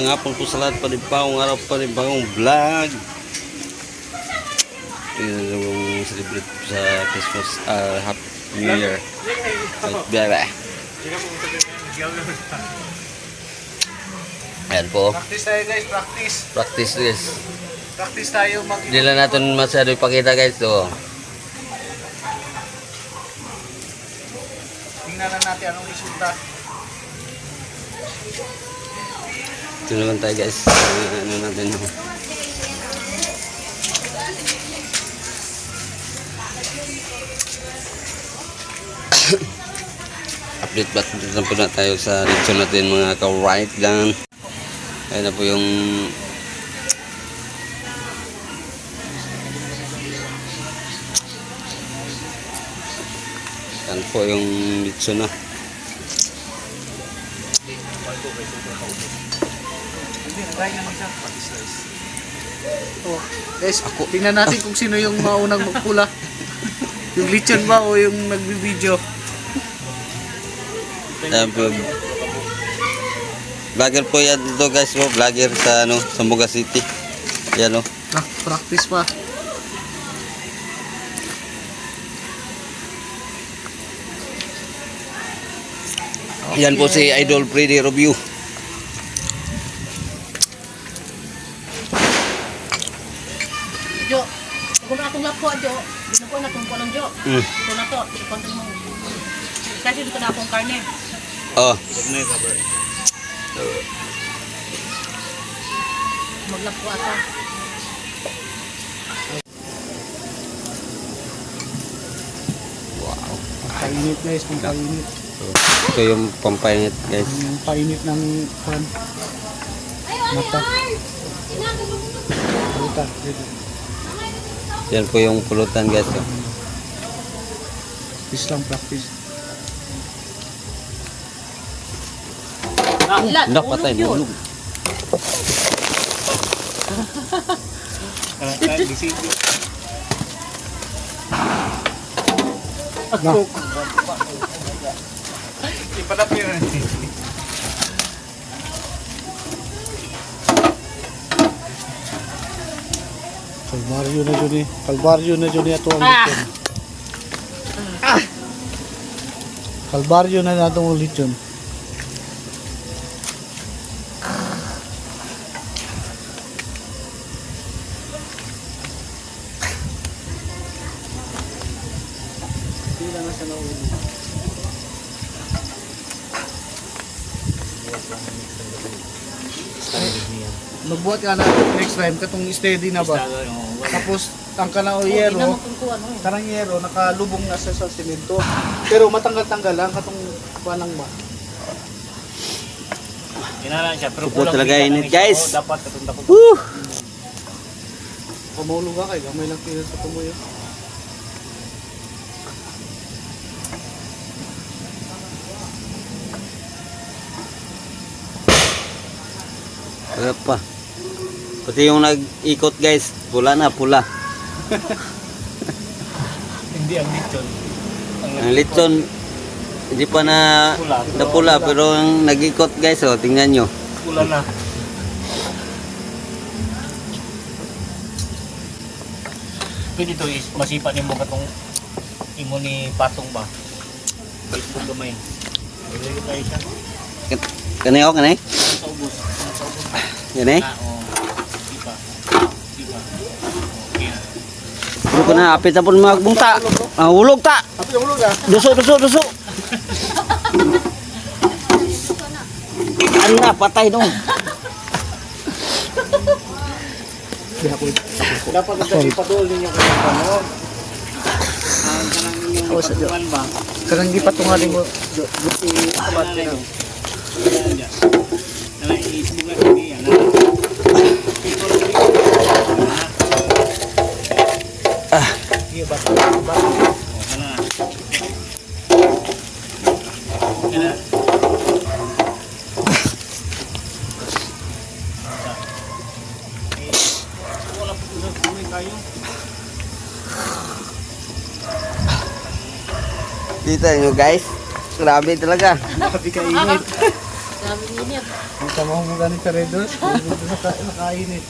Magandang hapon po sa lahat, panibagong araw, panibagong vlog. Ito yung celebrate sa Christmas, Happy New Year. Bebe. Ayan po. Practice tayo guys, practice. Practice guys. Practice tayo mag... Hindi lang natin masyado ipakita guys. So, tingnan na natin anong resulta. ito naman tayo guys. Ano natin no? Update back na po na tayo sa lechon natin mga ka-right gun. Ayan na po yung yan po yung lechon na. Oh, guys, tingnan natin kung sino yung maunang magpula. Yung lechon ba o yung nagbibideo? Ayan po. Vlogger po yan dito guys po. Vlogger sa ano, Zamboanga City. Yan o. Practice pa. Yan po si Idol Freddy Review. Jo, kung akong lapo, Jo, di na po natungko ng Jo. Ito na to, ikontin mo. Kasi dito na akong karne. Oh. Maglapo ata. Wow. Painit guys, kung painit. Ito yung pampainit guys. Yung painit ng pan. Mata. Mata. Yan po yung pulutan guys. Oh. Practice lang, practice. Ilan? Napatay Ulog yun. nulog. Ako. Ipadap yun. Kalbaryo na dyan eh. Kalbaryo na dyan eh. Ito ang lechon. Kalbaryo na natin ang lechon. Hindi lang na siya naulit. Magbuhat ka na next time katong steady na ba? Tapos ang kanao Hindi na yero, matungko ano eh. karang yero nakalubong na siya sa semento. Pero matanggal-tanggal lang katong panang ba. Kinalan siya pero Super kulang talaga kita init, ng guys. isa. Dapat katunda ko. Pamaulo ka kay gamay lang kina sa tumoy. Wala pa. Pati yung nag-ikot guys. Pula na, pula. Hindi ang lechon. Ang lechon hindi pa na napula pero ang nag-ikot guys. Oh, tingnan nyo. Pula na. Pwede ito is masipa ni mo katong imo ni patong ba. Facebook gamay. Dili tayo siya. Kanay ako, kanay? Sa ubos. Sa ubos. Yan eh. Oh. Sipa. Sipa. Okay. Puro ko na, apit na po magbungta. Hulog ta. Apo yung ulo ga. Duso, duso, duso. Ano na, patay no. Dapat ang ipadol ninyo kay ano. Ang kanang inyong Sa duwan ba? kanang di patungalin mo buti abat na. Nala ismug na kami yan. Iya ba? Kana. Kana. Wala po sa buhay kayo. Kita nyo guys. Grabe talaga. Grabe ka init. Sabi niya, Hindi ka mahumugan ni Karedos. Dito nakainit.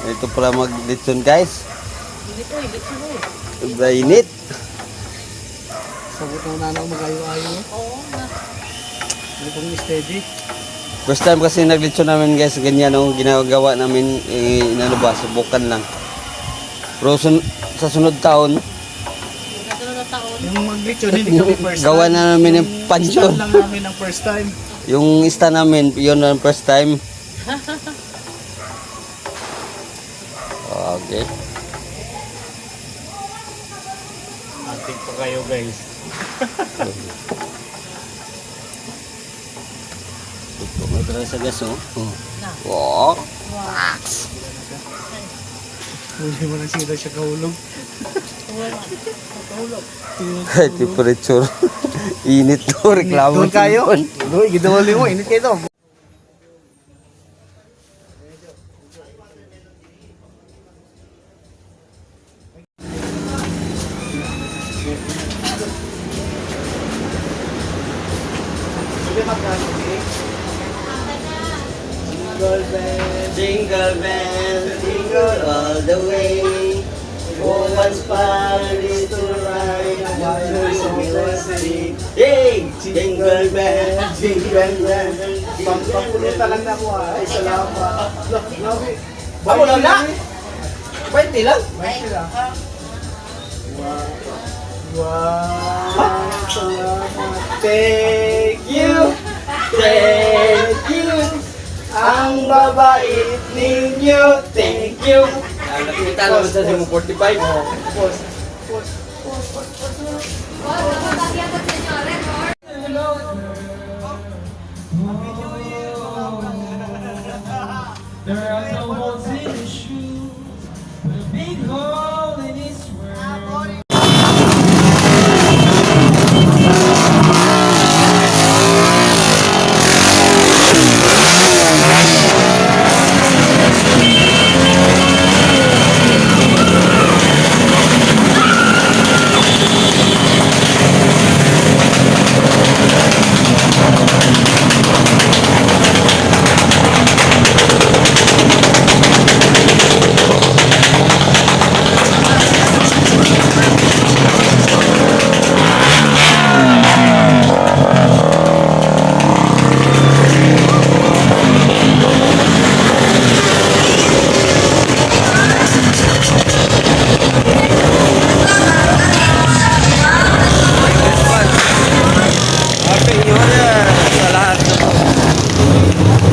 Ito pala mag-litson guys. init ko, init ko. Sobra init. Sabot na nanang mag-ayo-ayo. Oo, na. Hindi pong steady. First time kasi nag-litson namin guys, ganyan ang ginagawa namin, inano ba, subukan lang. Pero sa sunod taon, Nasunod na taon. Yung mag-lechon, hindi kami first time. gawa na namin ng pansyon. Stand lang namin ang first time. Yung ista namin, yun ang first time. Okay. Antik pa kayo guys. Ito, may tara sa gas, oh. Na. Oh. Hindi mo lang sila siya kahulog. Tulog. Ay, temperature. Init to, reklamo. Doon kayo? Doon, gidawali mo. Init kayo to. Jingle bells, jingle all the way. Oh, what's fun is to ride a one-horse sleigh. Hey! Jingle bells, jingle bells. Pampulutan lang na ako ah. Ay, salamat. Amo lang na? 20 lang? Wow. Salamat. Thank you! Thank you! Ang babait ninyo! Thank you! Nakita naman sa mo 45. There are no holes in his shoes, but a big hole in his world.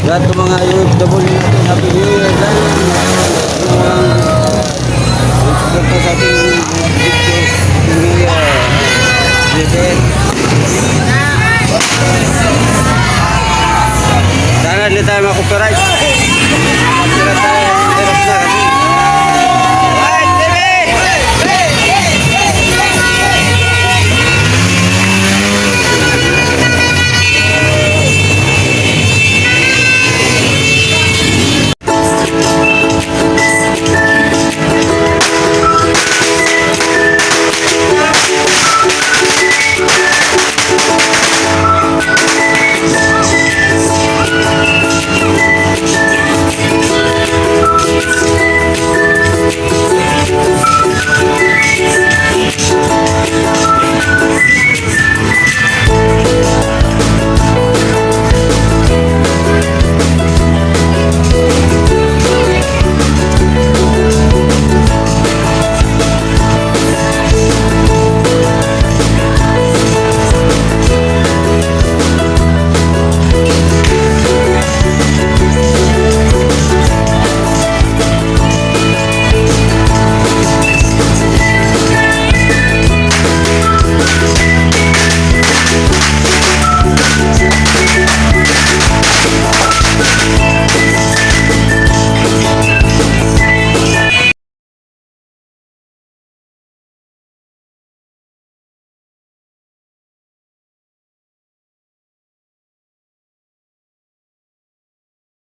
Lahat ng mga OFW natin, Happy New Year dahil suporta sa ating mga video. Happy New Year. Listen. Sana hindi tayo makopiright.